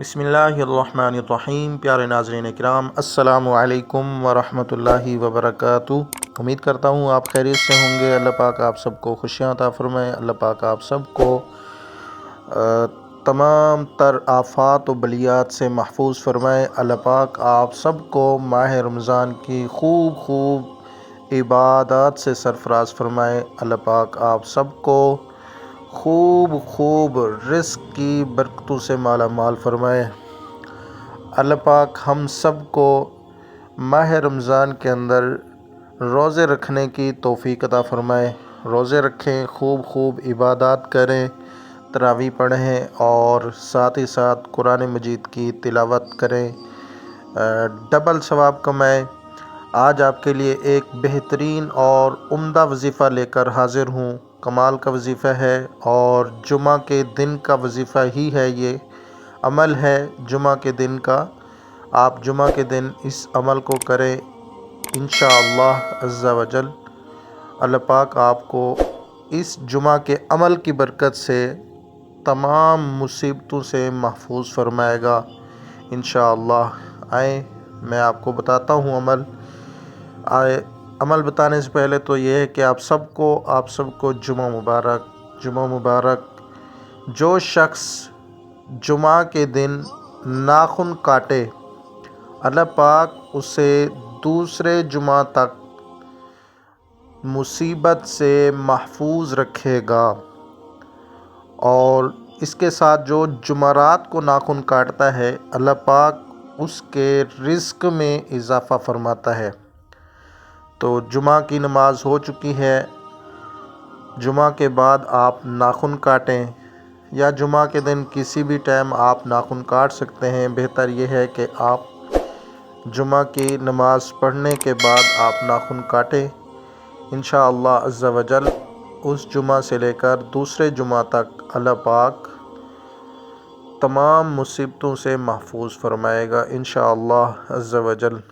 बिस्मिल्लाहिर्रहमानिर्रहीम। प्यारे नाज़रीन किराम, अस्सलामु अलैकुम वरहमतुल्लाहि वबरकातुहू। उम्मीद करता हूँ आप खैरियत से होंगे। अल्लाह पाक आप सबको खुशियाँ अता फरमाए। अल्लाह पाक आप सबको तमाम तर आफ़ात व बलियात से महफूज फरमाए। अल्लाह पाक आप सबको माह रमज़ान की खूब इबादत से सरफराज फरमाए। अल्लाह पाक आप सबको खूब रिज़्क़ की बरकतों से माला माल फरमाए। अल्लाह पाक हम सब को माह रमज़ान के अंदर रोज़े रखने की तौफ़ीक़ अता फरमाए। रोज़े रखें, खूब इबादत करें, तरावी पढ़ें और साथ ही साथ कुरान मजीद की तिलावत करें, डबल सवाब कमाएं। आज आपके लिए एक बेहतरीन और उम्दा वजीफ़ा लेकर हाज़िर हूँ। कमाल का वजीफ़ा है और जुमा के दिन का वजीफ़ा ही है। ये अमल है जुमा के दिन का। आप जुमा के दिन इस अमल को करें, इंशाअल्लाह अज़्ज़ा वजल अल्लाह पाक आपको इस जुमा के अमल की बरकत से तमाम मुसीबतों से महफूज फरमाएगा इंशाअल्लाह। आए मैं आपको बताता हूँ अमल बताने से पहले तो ये है कि आप सबको जुमा मुबारक। जो शख्स जुमा के दिन नाखून काटे, अल्लाह पाक उसे दूसरे जुमा तक मुसीबत से महफूज रखेगा। और इसके साथ जो जुमरात को नाखून काटता है, अल्लाह पाक उसके रिज़्क़ में इजाफ़ा फरमाता है। तो जुमा की नमाज हो चुकी है। जुमा के बाद आप नाखून काटें या जुमा के दिन किसी भी टाइम आप नाखून काट सकते हैं। बेहतर यह है कि आप जुमा की नमाज़ पढ़ने के बाद आप नाखून काटें। इंशाअल्लाह अज़्ज़ा वजल उस जुमा से लेकर दूसरे जुमा तक अल्लाह पाक तमाम मुसीबतों से महफूज फरमाएगा इंशाअल्लाह अज़्ज़ा वजल।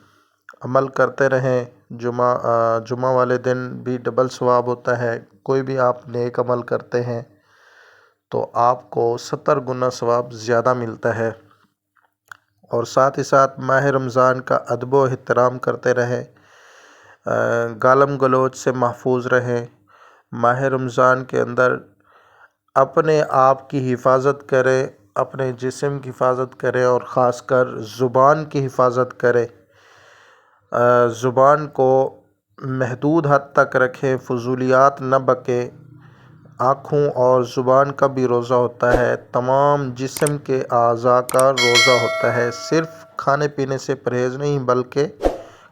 अमल करते रहें। जुमा वाले दिन भी डबल सवाब होता है। कोई भी आप नेक अमल करते हैं तो आपको 70 गुना सवाब ज़्यादा मिलता है। और साथ ही साथ माह रमज़ान का अदब व एहतराम करते रहें, गालम गलोच से महफूज रहें। माह रमज़ान के अंदर अपने आप की हिफाजत करें, अपने जिस्म की हिफाजत करें और ख़ासकर ज़ुबान की हिफाजत करें। ज़ुबान को महदूद हद तक रखें, फजूलियात न बकें। आँखों और ज़ुबान का भी रोज़ा होता है, तमाम जिस्म के आज़ा का रोज़ा होता है। सिर्फ़ खाने पीने से परहेज़ नहीं बल्कि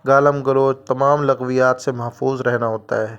गालम गलोच तमाम लगवियात से महफूज रहना होता है।